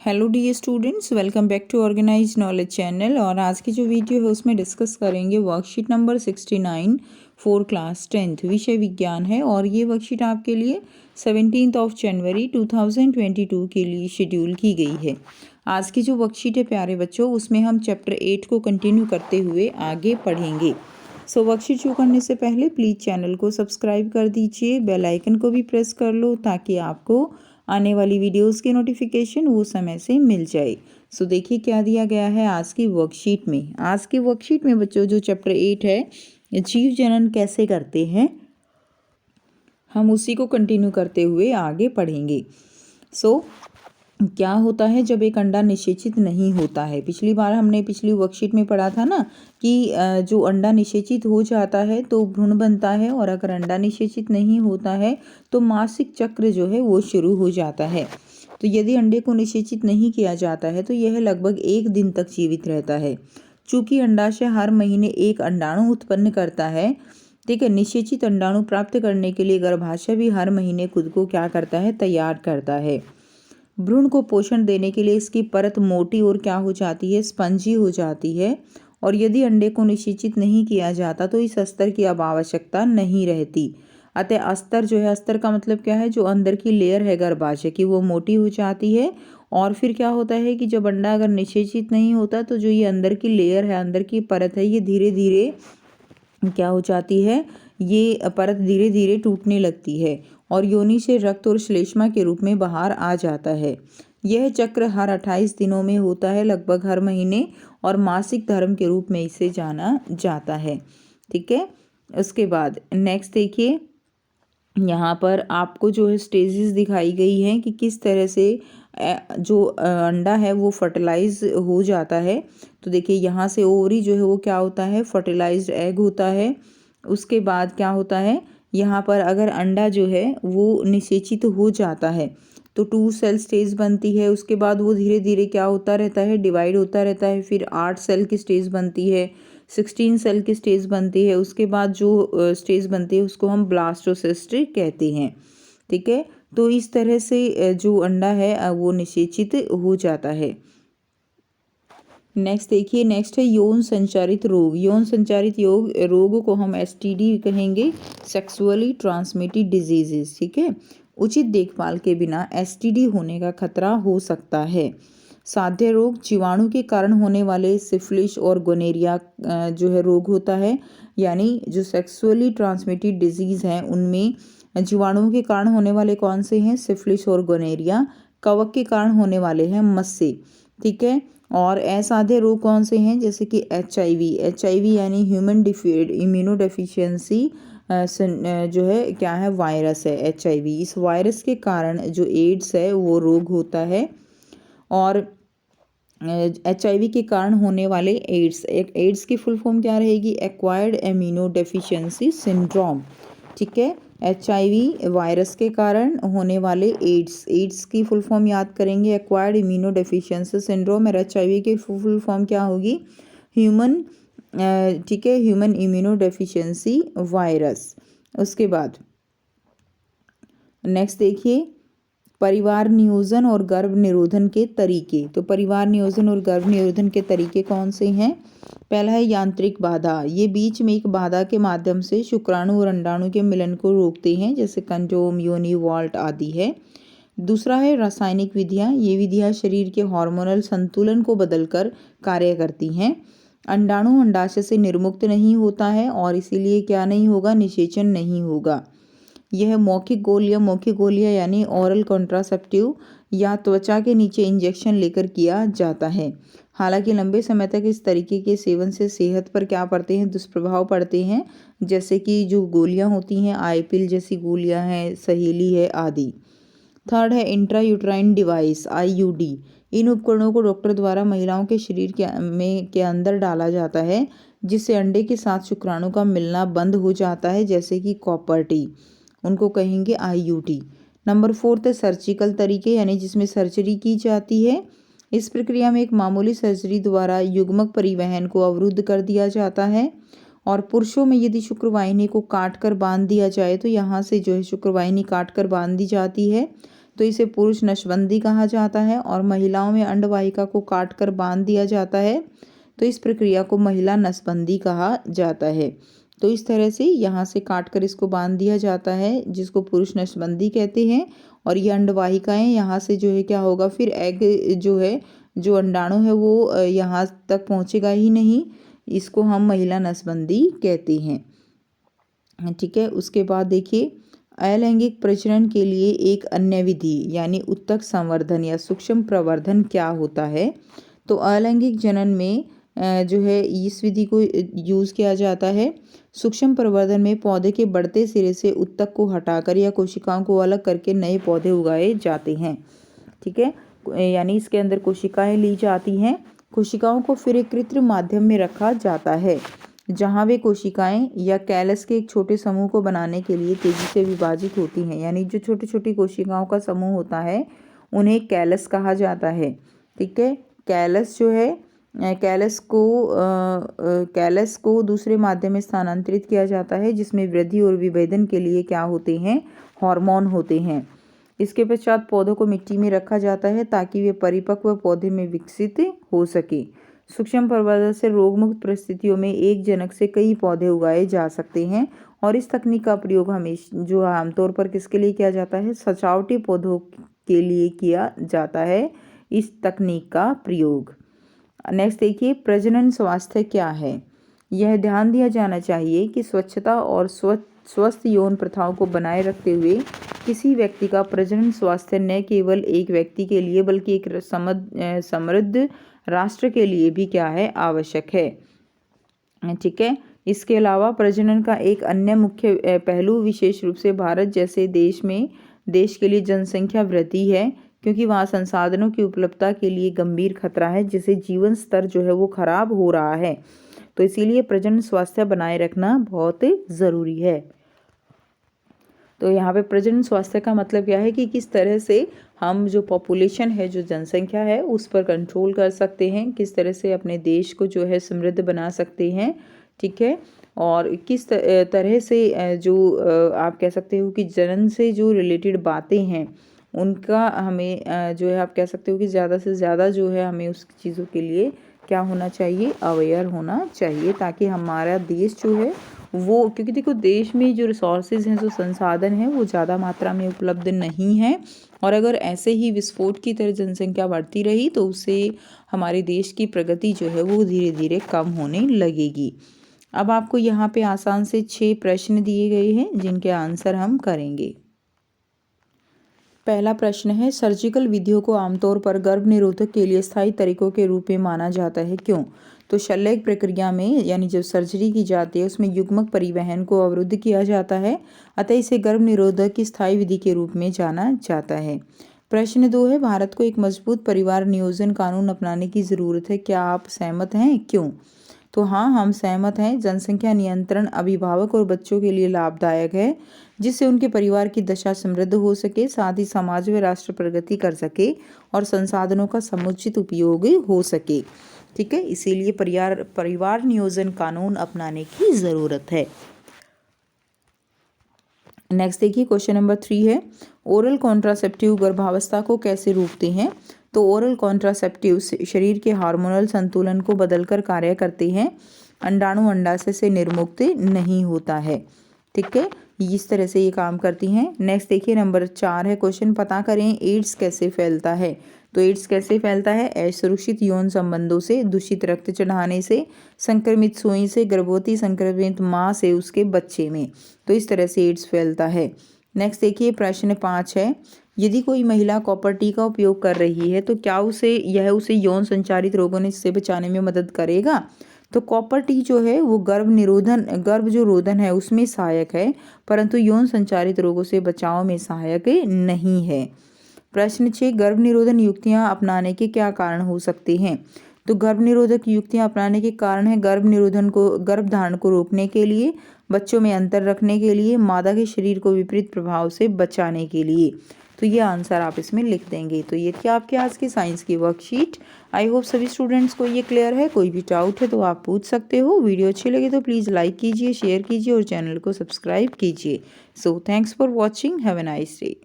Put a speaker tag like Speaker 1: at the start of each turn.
Speaker 1: Hello dear students, welcome back to organize knowledge channel. और आज की जो वीडियो है उसमें डिस्कस करेंगे worksheet number 69 for class 10th। विषय विज्ञान है और ये वर्कशीट आपके लिए 17 जनवरी 2022 के लिए शेड्यूल की गई है। आज की जो वर्कशीट है प्यारे बच्चों, उसमें हम चैप्टर 8 को कंटिन्यू करते हुए आगे पढ़ेंगे। सो वर्कशीट शुरू करने से पहले प्लीज़ चैनल को सब्सक्राइब कर दीजिए, बेल आइकन को भी प्रेस कर लो ताकि आपको आने वाली वीडियोस की नोटिफिकेशन वो समय से मिल जाए। सो देखिए क्या दिया गया है आज की वर्कशीट में। आज की वर्कशीट में बच्चों जो चैप्टर 8 है, जीव जनन कैसे करते हैं, हम उसी को कंटिन्यू करते हुए आगे पढ़ेंगे। सो क्या होता है जब एक अंडा निषेचित नहीं होता है। पिछली बार हमने पिछली वर्कशीट में पढ़ा था ना कि जो अंडा निषेचित हो जाता है तो भ्रूण बनता है, और अगर अंडा निषेचित नहीं होता है तो मासिक चक्र जो है वो शुरू हो जाता है। तो यदि अंडे को निषेचित नहीं किया जाता है तो यह लगभग 1 दिन तक जीवित रहता है। चूंकि अंडाशय हर महीने एक अंडाणु उत्पन्न करता है, ठीक है, निषेचित अंडाणु प्राप्त करने के लिए गर्भाशय भी हर महीने खुद को क्या करता है, तैयार करता है। भ्रूण को पोषण देने के लिए इसकी परत मोटी और क्या हो जाती है, स्पंजी हो जाती है। और यदि अंडे को निषेचित नहीं किया जाता तो इस अस्तर की अब आवश्यकता नहीं रहती। अतः अस्तर जो है, अस्तर का मतलब क्या है, जो अंदर की लेयर है गर्भाशय की वो मोटी हो जाती है। और फिर क्या होता है कि जब अंडा अगर निषेचित नहीं होता तो जो ये अंदर की लेयर है, अंदर की परत है, ये धीरे धीरे क्या हो जाती है, ये परत धीरे धीरे टूटने लगती है और योनि से रक्त और श्लेष्मा के रूप में बाहर आ जाता है। यह चक्र हर 28 दिनों में होता है, लगभग हर महीने, और मासिक धर्म के रूप में इसे जाना जाता है। ठीक है, उसके बाद नेक्स्ट देखिए, यहाँ पर आपको जो है स्टेजेस दिखाई गई हैं कि किस तरह से जो अंडा है वो फर्टिलाइज हो जाता है। तो देखिए यहाँ से ओवरी जो है वो क्या होता है, फर्टिलाइज्ड एग होता है। उसके बाद क्या होता है, यहाँ पर अगर अंडा जो है वो निषेचित हो जाता है तो 2 सेल स्टेज बनती है। उसके बाद वो धीरे धीरे क्या होता रहता है, डिवाइड होता रहता है। फिर 8 सेल की स्टेज बनती है, 16 सेल की स्टेज बनती है। उसके बाद जो स्टेज बनती है उसको हम ब्लास्टोसिस्ट कहते हैं। ठीक है, तो इस तरह से जो अंडा है वो निषेचित हो जाता है। नेक्स्ट देखिए, नेक्स्ट है यौन संचारित रोग। यौन संचारित रोग को हम STD कहेंगे, सेक्सुअली ट्रांसमिटेड डिजीजेस। ठीक है, उचित देखभाल के बिना STD होने का खतरा हो सकता है। साध्य रोग जीवाणु के कारण होने वाले सिफिलिस और गोनेरिया जो है रोग होता है। यानी जो सेक्सुअली ट्रांसमिटेड डिजीज हैं उनमें जीवाणुओं के कारण होने वाले कौन से हैं, सिफिलिस और गोनेरिया। कवक के कारण होने वाले हैं मस्से। ठीक है, और असाध्य रोग कौन से हैं, जैसे कि HIV यानी ह्यूमन इम्यूनो डेफिशिएंसी जो है क्या है, वायरस है HIV। इस वायरस के कारण जो एड्स है वो रोग होता है। और HIV के कारण होने वाले एड्स की फुल फॉर्म क्या रहेगी, एक्वायर्ड इम्यूनो डेफिशिएंसी सिंड्रोम। ठीक है, HIV वायरस के कारण होने वाले एड्स की फुल फॉर्म याद करेंगे, एक्वायर्ड इम्यूनो डेफिशिएंसी सिंड्रोम। और HIV की फुल फॉर्म क्या होगी, ह्यूमन, ठीक है, ह्यूमन इम्यूनो डेफिशिएंसी वायरस। उसके बाद नेक्स्ट देखिए, परिवार नियोजन और गर्भ निरोधन के तरीके। तो परिवार नियोजन और गर्भ निरोधन के तरीके कौन से हैं। पहला है यांत्रिक बाधा। ये बीच में एक बाधा के माध्यम से शुक्राणु और अंडाणु के मिलन को रोकते हैं, जैसे कंडोम, योनि वॉल्ट आदि है। दूसरा है रासायनिक विधियाँ। ये विधियाँ शरीर के हार्मोनल संतुलन को बदलकर कार्य करती हैं। अंडाणु अंडाशय से निर्मुक्त नहीं होता है और इसीलिए क्या नहीं होगा, निषेचन नहीं होगा। यह मौखिक गोलियां यानी ओरल कॉन्ट्रासेप्टिव या त्वचा के नीचे इंजेक्शन लेकर किया जाता है। हालांकि लंबे समय तक इस तरीके के सेवन से सेहत पर क्या पड़ते हैं, दुष्प्रभाव पड़ते हैं, जैसे कि जो गोलियां होती हैं, आईपिल जैसी गोलियां हैं, सहेली है आदि। थर्ड है इंट्रायूट्राइन डिवाइस IUD। इन उपकरणों को डॉक्टर द्वारा महिलाओं के शरीर के अंदर डाला जाता है, जिससे अंडे के साथ शुक्राणु का मिलना बंद हो जाता है, जैसे कि कॉपर टी, उनको कहेंगे IUD। नंबर 4 है सर्जिकल तरीके, यानी जिसमें सर्जरी की जाती है। इस प्रक्रिया में एक मामूली सर्जरी द्वारा युग्मक परिवहन को अवरुद्ध कर दिया जाता है। और पुरुषों में यदि शुक्रवाहिनी को काट कर बांध दिया जाए तो यहाँ से जो है शुक्रवाहिनी काट कर बांध दी जाती है, तो इसे पुरुष नसबंदी कहा जाता है। और महिलाओं में अंडवाहिका को काटकर बांध दिया जाता है, तो इस प्रक्रिया को महिला नसबंदी कहा जाता है। तो इस तरह से यहाँ से काटकर इसको बांध दिया जाता है, जिसको पुरुष नसबंदी कहते हैं। और ये अंडवाहिकाएं यहाँ से जो है क्या होगा, फिर एग जो है, जो अंडाणु है वो यहाँ तक पहुँचेगा ही नहीं, इसको हम महिला नसबंदी कहते हैं। ठीक है। उसके बाद देखिए, अलैंगिक प्रजनन के लिए एक अन्य विधि यानी उत्तक संवर्धन या सूक्ष्म प्रवर्धन क्या होता है। तो अलैंगिक जनन में जो है इस विधि को यूज़ किया जाता है। सूक्ष्म प्रवर्धन में पौधे के बढ़ते सिरे से उत्तक को हटाकर या कोशिकाओं को अलग करके नए पौधे उगाए जाते हैं। ठीक है, यानी इसके अंदर कोशिकाएं ली जाती हैं। कोशिकाओं को फिर एक कृत्रिम माध्यम में रखा जाता है, जहां वे कोशिकाएं या कैलस के एक छोटे समूह को बनाने के लिए तेजी से विभाजित होती हैं। यानी जो छोटी छोटी कोशिकाओं का समूह होता है उन्हें कैलस कहा जाता है। ठीक है, कैलस जो है, कैलस को दूसरे माध्यम में स्थानांतरित किया जाता है, जिसमें वृद्धि और विभेदन के लिए क्या होते हैं, हार्मोन होते हैं। इसके पश्चात पौधों को मिट्टी में रखा जाता है ताकि वे परिपक्व पौधे में विकसित हो सके। सूक्ष्म प्रवर्धन से रोगमुक्त परिस्थितियों में एक जनक से कई पौधे उगाए जा सकते हैं। और इस तकनीक का प्रयोग हमेशा जो आमतौर पर किसके लिए किया जाता है, सजावटी पौधों के लिए किया जाता है इस तकनीक का प्रयोग। नेक्स्ट देखिए, प्रजनन स्वास्थ्य क्या है। यह ध्यान दिया जाना चाहिए कि स्वच्छता और स्वस्थ यौन प्रथाओं को बनाए रखते हुए किसी व्यक्ति का प्रजनन स्वास्थ्य न केवल एक व्यक्ति के लिए बल्कि एक समृद्ध राष्ट्र के लिए भी क्या है, आवश्यक है। ठीक है, इसके अलावा प्रजनन का एक अन्य मुख्य पहलू विशेष रूप से भारत जैसे देश के लिए जनसंख्या वृद्धि है, क्योंकि वहाँ संसाधनों की उपलब्धता के लिए गंभीर खतरा है, जिससे जीवन स्तर जो है वो खराब हो रहा है। तो इसीलिए प्रजनन स्वास्थ्य बनाए रखना बहुत ज़रूरी है। तो यहाँ पे प्रजनन स्वास्थ्य का मतलब क्या है कि किस तरह से हम जो पॉपुलेशन है, जो जनसंख्या है, उस पर कंट्रोल कर सकते हैं, किस तरह से अपने देश को जो है समृद्ध बना सकते हैं। ठीक है, और किस तरह से जो आप कह सकते हो कि जनन से जो रिलेटेड बातें हैं उनका हमें जो है आप कह सकते हो कि ज़्यादा से ज़्यादा जो है हमें उस चीज़ों के लिए क्या होना चाहिए, अवेयर होना चाहिए, ताकि हमारा देश जो है वो, क्योंकि देखो देश में जो रिसोर्सेज हैं, जो संसाधन हैं, वो ज़्यादा मात्रा में उपलब्ध नहीं है। और अगर ऐसे ही विस्फोट की तरह जनसंख्या बढ़ती रही तो उससे हमारे देश की प्रगति जो है वो धीरे धीरे कम होने लगेगी। अब आपको यहाँ पे आसान से 6 प्रश्न दिए गए हैं जिनके आंसर हम करेंगे। पहला प्रश्न है, सर्जिकल विधियों को आमतौर पर गर्भ निरोधक के लिए स्थायी तरीकों के रूप में माना जाता है, क्यों। तो शल्य प्रक्रिया में यानी जब सर्जरी की जाती है उसमें युग्मक परिवहन को अवरुद्ध किया जाता है, अतः इसे गर्भ निरोधक की स्थायी विधि के रूप में जाना जाता है। प्रश्न 2 है, भारत को एक मजबूत परिवार नियोजन कानून अपनाने की ज़रूरत है, क्या आप सहमत हैं, क्यों। तो हाँ, हम सहमत हैं। जनसंख्या नियंत्रण अभिभावक और बच्चों के लिए लाभदायक है, जिससे उनके परिवार की दशा समृद्ध हो सके, साथ ही समाज व राष्ट्र प्रगति कर सके और संसाधनों का समुचित उपयोग हो सके। ठीक है, इसीलिए परिवार नियोजन कानून अपनाने की ज़रूरत है। नेक्स्ट देखिए, क्वेश्चन नंबर 3 है, ओरल कॉन्ट्रासेप्टिव गर्भावस्था को कैसे रोकते हैं। तो ओरल कॉन्ट्रासेप्टिव शरीर के हार्मोनल संतुलन को बदलकर कार्य करते हैं, अंडाणु अंडाशय से निर्मुक्त नहीं होता है। ठीक है, इस तरह से ये काम करती हैं। नेक्स्ट देखिए, नंबर 4 है क्वेश्चन, पता करें एड्स कैसे फैलता है। तो एड्स कैसे फैलता है, असुरक्षित यौन संबंधों से, दूषित रक्त चढ़ाने से, संक्रमित सुई से, गर्भवती संक्रमित माँ से उसके बच्चे में, तो इस तरह से एड्स फैलता है। नेक्स्ट देखिए, प्रश्न 5 है, यदि कोई महिला कॉपर टी का उपयोग कर रही है तो क्या उसे यौन संचारित रोगों से बचाने में मदद करेगा। तो कॉपर टी जो है वो गर्भ जो रोधन है उसमें सहायक है, परंतु यौन संचारित रोगों से बचाव में सहायक नहीं है। प्रश्न 6, गर्भ निरोधन युक्तियां अपनाने के क्या कारण हो सकते हैं। तो गर्भ निरोधक युक्तियां अपनाने के कारण है गर्भधारण को रोकने के लिए, बच्चों में अंतर रखने के लिए, मादा के शरीर को विपरीत प्रभाव से बचाने के लिए। तो ये आंसर आप इसमें लिख देंगे। तो ये थी आपके आज की साइंस की वर्कशीट। आई होप सभी स्टूडेंट्स को ये क्लियर है। कोई भी डाउट है तो आप पूछ सकते हो। वीडियो अच्छी लगे तो प्लीज़ लाइक कीजिए, शेयर कीजिए और चैनल को सब्सक्राइब कीजिए। So thanks for watching, have a nice day.